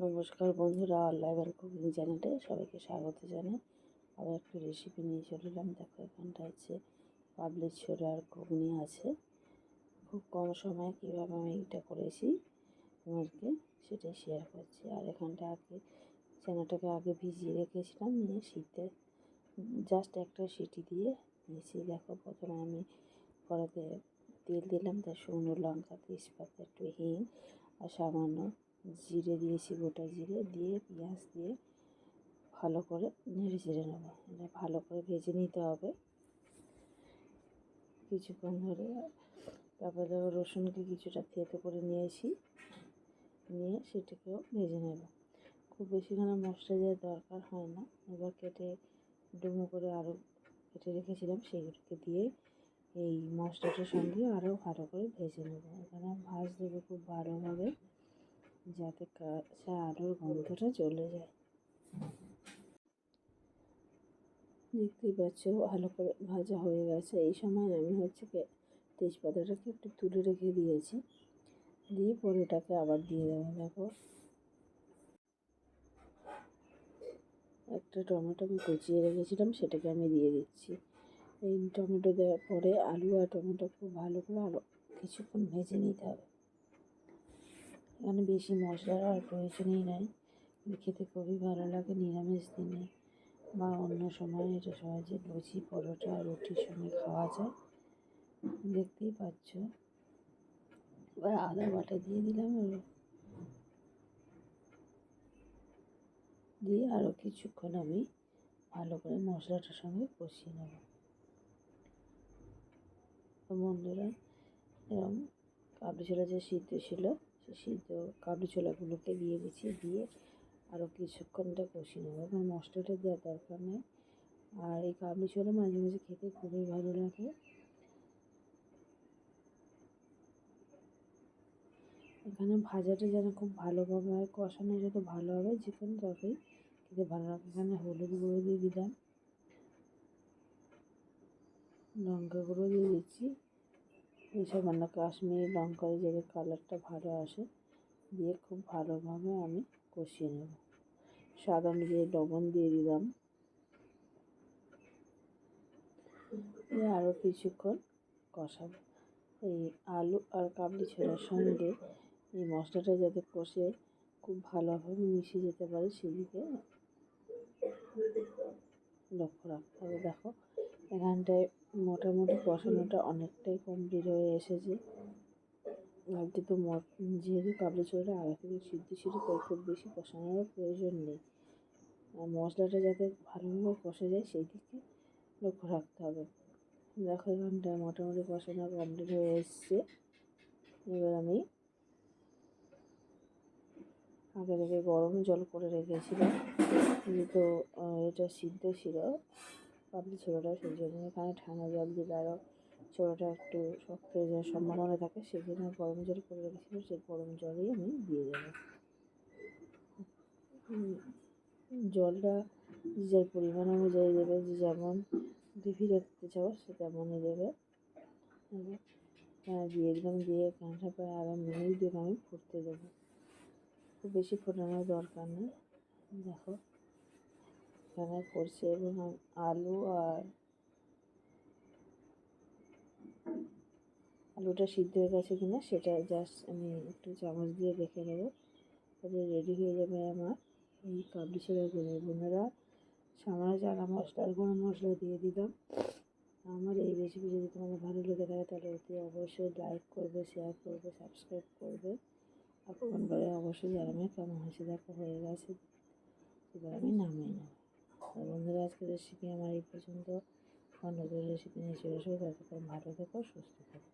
নমস্কার বন্ধুরা, all লাইভার cooking চ্যানেলে সবাইকে স্বাগত জানাই। আবার একটা রেসিপি নিয়ে চলে এলাম। দেখো, এখানটা হচ্ছে কাবলি ছোলার ঘুগনি আছে। খুব কম সময়ে কীভাবে আমি এটা করেছি তোমাদেরকে সেটাই শেয়ার করছি। আর এখানটা চানাটাকে আগে ভিজিয়ে রেখেছিলাম, নিয়ে শীতে জাস্ট একটা সিটি দিয়ে নিয়েছি। দেখো, প্রথমে আমি কড়াতে তেল দিলাম, তার শুকনো লঙ্কা, তেজপাতা, একটু হিং আর সামান্য জিরে দিয়েছি, গোটা জিরে দিয়ে পেঁয়াজ দিয়ে ভালো করে নেড়ে চেড়ে নেবো। এটা ভালো করে ভেজে নিতে হবে কিছুক্ষণ ধরে। তারপরে দেখো, রসুনকে কিছুটা থেতো করে নিয়েছি, নিয়ে সেটাকেও ভেজে নেব। খুব বেশিক্ষণ মশলা দেওয়ার দরকার হয় না। এবার কেটে ডুমো করে আরও কেটে রেখেছিলাম, সেইগুলোকে দিয়ে এই মশলাটার সঙ্গে আরও ভালো করে ভেজে নেব। এখানে ভাজ দেবো খুব ভালোভাবে, যাতে কাঁচা আলুর গন্ধটা চলে যায়। দেখতেই পাচ্ছ ভালো করে ভাজা হয়ে গেছে। এই সময় আমি তেজপাতাটাকে একটু তুলে রেখে দিয়েছি, দিয়ে পরে এটাকে আবার দিয়ে দেবো। দেখো, একটা টমেটো আমি কুচিয়ে রেখেছিলাম, সেটাকে আমি দিয়ে দিচ্ছি। এই টমেটো দেওয়ার পরে আলু আর টমেটো খুব ভালো করে আরও কিছুক্ষণ ভেজে নিতে হবে। এখানে বেশি মশলার আর প্রয়োজনই নাই। খেতে খুবই ভালো লাগে নিরামিষ দিনে বা অন্য সময়। এটা সহজে লুচি, পরোটা, রুটির সঙ্গে খাওয়া যায়। দেখতেই পাচ্ছ। এবার আদা বাটা দিয়ে দিলাম, দিয়ে আরও কিছুক্ষণ আমি ভালো করে মশলাটার সঙ্গে কষিয়ে নেব। তো বন্ধুরা, এরকম কাবলি ছোলা যে সিদ্ধ ছিল, সে সিদ্ধ কাবলি ছোলাগুলোকে দিয়ে দিচ্ছি, দিয়ে আরও কিছুক্ষণটা কষিয়ে নেবো। এখন মশলাটা দেওয়ার দরকার নেই। আর এই কাবলি ছোলা মাঝে মাঝে খেতে খুবই ভালো লাগে। এখানে ভাজাটা যেন খুব ভালোভাবে হয়, কষানো যত ভালো হবে চিকেন ততই খেতে ভালো লাগে। এখানে হলুদ গুঁড়ো দিয়ে দিলাম, লঙ্কা গুঁড়ো দিয়ে দিচ্ছি, এই সামান্য কাশ্মীরি লঙ্কা যাতে কালারটা ভালো আসে, দিয়ে খুব ভালোভাবে আমি কষিয়ে নেব। স্বাদ অনুযায়ী লবণ দিয়ে দিলাম, দিয়ে আরও কিছুক্ষণ কষাবো। এই আলু আর কাবলি ছোলার সঙ্গে এই মশলাটা যাতে কষে খুব ভালোভাবে মিশে যেতে পারে, সেদিকে লক্ষ্য রাখতে হবে। দেখো, এখানটায় মোটামুটি কষানোটা অনেকটাই কমপ্লিট হয়ে এসেছে। আর যেহেতু কাবলি ছোলাটা আগে থেকে সিদ্ধ ছিল, তাই খুব বেশি কষানোর প্রয়োজন নেই। আর মশলাটা যাতে ভালোভাবে কষা যায় সেই দিকে লক্ষ্য রাখতে হবে। দেখো, এখানটায় মোটামুটি কষানো কমপ্লিট হয়ে এসছে। এবার আমি আগে থেকে গরম জল করে রেখেছিলাম, যেহেতু এটা সিদ্ধ ছিল কাবলি ছোলাটা, সেই জন্য এখানে ঠান্ডা জল দিলে আরও ছোলাটা একটু শক্ত হয়ে যাওয়ার সম্ভাবনা থাকে। সেই জন্য গরম জল করে রেখেছিলাম, সেই গরম জলই আমি দিয়ে দেবো। জলটা যে যার পরিমাণ অনুযায়ী দেবে, যে যেমন গ্রেভি রাখতে চাও সে তেমনই দেবে। দিয়ে দিলাম, দিয়ে এখানটা প্রায় আরও মিনিট দিয়ে আমি ফুটতে দেবো। খুব বেশি ফোটানোর দরকার নেই। দেখো, এখানে করছে এবং আলুটা সিদ্ধ হয়ে গেছে কিনা সেটা জাস্ট আমি একটু চামচ দিয়ে দেখে নেব। তাহলে রেডি হয়ে যাবে আমার এই কাবলি ছোলার ঘুগনি। বন্ধুরা, সামান্য চানা মশলা আর গরম মশলা দিয়ে দিলাম। আমার এই রেসিপি যদি তোমাদের ভালো লেগে থাকে তাহলে অতি অবশ্যই লাইক করবে, শেয়ার করবে, সাবস্ক্রাইব করবে, আর কমেন্ট করে অবশ্যই জানাবে কেমন হয়েছে। দেখো, হয়ে গেছে, এবার আমি নামিয়ে নেব। আর বন্ধুরা, আজকের রেসিপি আমার এই পর্যন্ত। নতুন রেসিপি নিয়ে চলে আসবে। ততক্ষণ ভালো থেকো, সুস্থ থেকো।